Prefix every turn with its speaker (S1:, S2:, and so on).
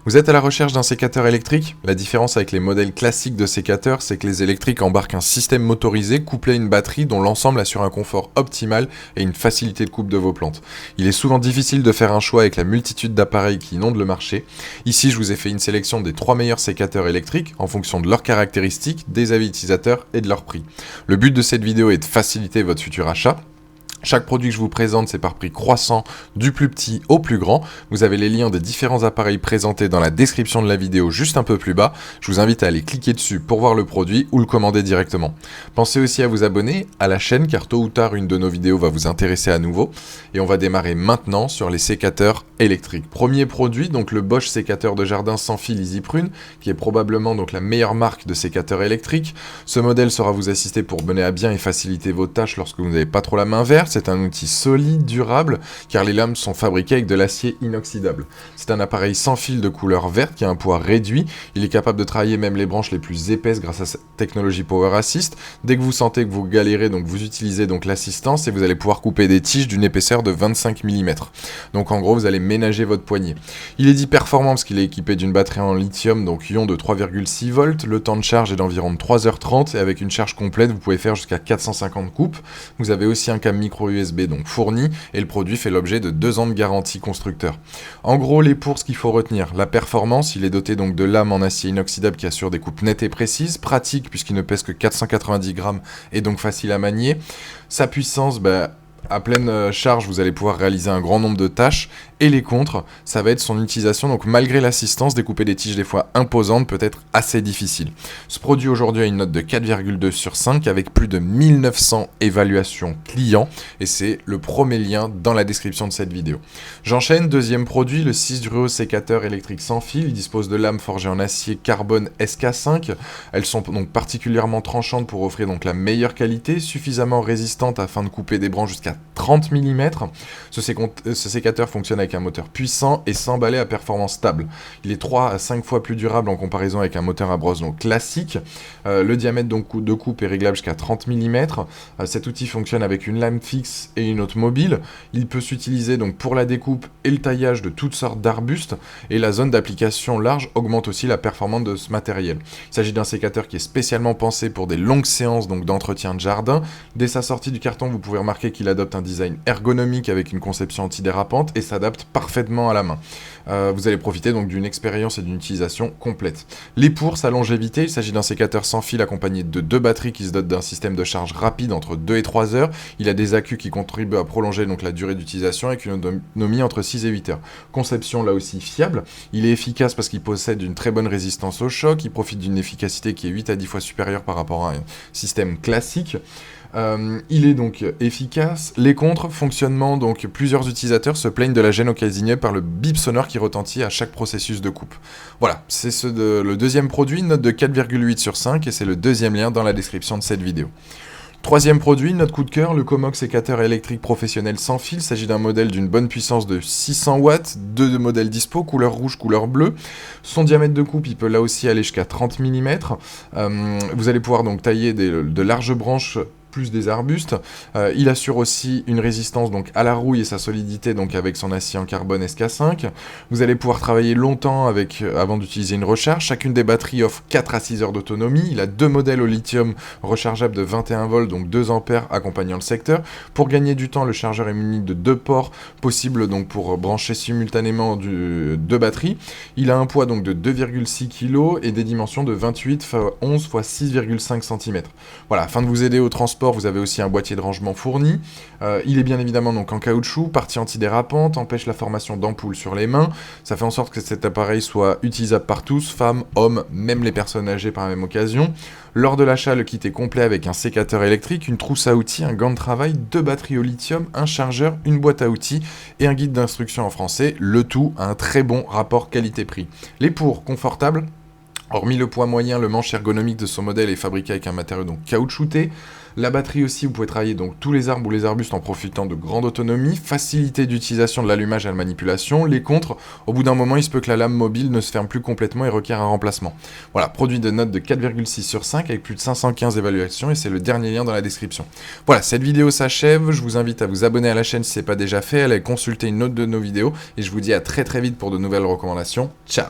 S1: Vous êtes à la recherche d'un sécateur électrique? La différence avec les modèles classiques de sécateurs, c'est que les électriques embarquent un système motorisé couplé à une batterie dont l'ensemble assure un confort optimal et une facilité de coupe de vos plantes. Il est souvent difficile de faire un choix avec la multitude d'appareils qui inondent le marché. Ici, je vous ai fait une sélection des 3 meilleurs sécateurs électriques en fonction de leurs caractéristiques, des avis utilisateurs et de leur prix. Le but de cette vidéo est de faciliter votre futur achat. Chaque produit que je vous présente, c'est par prix croissant, du plus petit au plus grand. Vous avez les liens des différents appareils présentés dans la description de la vidéo juste un peu plus bas. Je vous invite à aller cliquer dessus pour voir le produit ou le commander directement. Pensez aussi à vous abonner à la chaîne car tôt ou tard, une de nos vidéos va vous intéresser à nouveau. Et on va démarrer maintenant sur les sécateurs électriques. Premier produit, donc le Bosch sécateur de jardin sans fil Easy Prune, qui est probablement donc la meilleure marque de sécateur électrique. Ce modèle saura vous assister pour mener à bien et faciliter vos tâches lorsque vous n'avez pas trop la main verte. C'est un outil solide, durable, car les lames sont fabriquées avec de l'acier inoxydable. C'est un appareil sans fil de couleur verte qui a un poids réduit. Il est capable de travailler même les branches les plus épaisses grâce à cette technologie Power Assist. Dès que vous sentez que vous galérez, donc vous utilisez donc l'assistance et vous allez pouvoir couper des tiges d'une épaisseur de 25 mm. Donc en gros, vous allez ménager votre poignet. Il est dit performant parce qu'il est équipé d'une batterie en lithium, donc ion de 3,6 volts. Le temps de charge est d'environ 3h30 et avec une charge complète, vous pouvez faire jusqu'à 450 coupes. Vous avez aussi un câble micro USB donc fourni et le produit fait l'objet de 2 ans de garantie constructeur. En gros, ce qu'il faut retenir, la performance, il est doté donc de lames en acier inoxydable qui assurent des coupes nettes et précises, pratique puisqu'il ne pèse que 490 grammes et donc facile à manier. Sa puissance, à pleine charge, vous allez pouvoir réaliser un grand nombre de tâches. Et les contres, ça va être son utilisation. Donc malgré l'assistance, découper des tiges des fois imposantes peut être assez difficile. Ce produit aujourd'hui a une note de 4,2 sur 5 avec plus de 1900 évaluations clients. Et c'est le premier lien dans la description de cette vidéo. J'enchaîne, deuxième produit, le Sisdruo sécateur électrique sans fil. Il dispose de lames forgées en acier carbone SK5. Elles sont donc particulièrement tranchantes pour offrir donc la meilleure qualité, suffisamment résistantes afin de couper des branches jusqu'à 30 mm. Ce sécateur fonctionne avec un moteur puissant et sans balai à performance stable. Il est 3 à 5 fois plus durable en comparaison avec un moteur à brosse donc classique. Le diamètre donc de coupe est réglable jusqu'à 30 mm. Cet outil fonctionne avec une lame fixe et une autre mobile. Il peut s'utiliser donc pour la découpe et le taillage de toutes sortes d'arbustes et la zone d'application large augmente aussi la performance de ce matériel. Il s'agit d'un sécateur qui est spécialement pensé pour des longues séances donc d'entretien de jardin. Dès sa sortie du carton, vous pouvez remarquer qu'il adopte un design ergonomique avec une conception antidérapante et s'adapte parfaitement à la main. Vous allez profiter donc d'une expérience et d'une utilisation complète. Sa longévité, il s'agit d'un sécateur sans fil accompagné de 2 batteries qui se dotent d'un système de charge rapide entre 2 et 3 heures. Il a des accus qui contribuent à prolonger donc la durée d'utilisation avec une autonomie entre 6 et 8 heures. Conception là aussi fiable. Il est efficace parce qu'il possède une très bonne résistance au choc. Il profite d'une efficacité qui est 8 à 10 fois supérieure par rapport à un système classique. Il est donc efficace. Les contres, fonctionnement, donc plusieurs utilisateurs se plaignent de la gêne occasionnée par le bip sonore qui retentit à chaque processus de coupe. Voilà, c'est le deuxième produit, note de 4,8 sur 5 et c'est le deuxième lien dans la description de cette vidéo. Troisième produit, notre coup de cœur, le Comox sécateur électrique professionnel sans fil. Il s'agit d'un modèle d'une bonne puissance de 600 watts, 2 modèles dispo, couleur rouge, couleur bleue. Son diamètre de coupe, il peut là aussi aller jusqu'à 30 mm. Vous allez pouvoir donc tailler de larges branches plus des arbustes. Il assure aussi une résistance donc à la rouille et sa solidité donc avec son acier en carbone SK5. Vous allez pouvoir travailler longtemps avant d'utiliser une recharge. Chacune des batteries offre 4 à 6 heures d'autonomie. Il a 2 modèles au lithium rechargeables de 21 volts donc 2 ampères accompagnant le secteur. Pour gagner du temps, le chargeur est muni de 2 ports possibles donc pour brancher simultanément 2 batteries. Il a un poids donc de 2,6 kg et des dimensions de 28 x 11 x 6,5 cm. Voilà, afin de vous aider au transport, vous avez aussi un boîtier de rangement fourni. Il est bien évidemment donc en caoutchouc, partie antidérapante, empêche la formation d'ampoules sur les mains. Ça fait en sorte que cet appareil soit utilisable par tous, femmes, hommes, même les personnes âgées par la même occasion. Lors de l'achat, le kit est complet avec un sécateur électrique, une trousse à outils, un gant de travail, 2 batteries au lithium, un chargeur, une boîte à outils et un guide d'instruction en français. Le tout à un très bon rapport qualité-prix. Les confortables. Hormis le poids moyen, le manche ergonomique de son modèle est fabriqué avec un matériau donc caoutchouté. La batterie aussi, vous pouvez travailler donc tous les arbres ou les arbustes en profitant de grande autonomie, facilité d'utilisation de l'allumage à la manipulation. Les contres, au bout d'un moment, il se peut que la lame mobile ne se ferme plus complètement et requiert un remplacement. Voilà, produit de note de 4,6 sur 5 avec plus de 515 évaluations et c'est le dernier lien dans la description. Voilà, cette vidéo s'achève. Je vous invite à vous abonner à la chaîne si ce n'est pas déjà fait, à aller consulter une autre de nos vidéos et je vous dis à très vite pour de nouvelles recommandations. Ciao!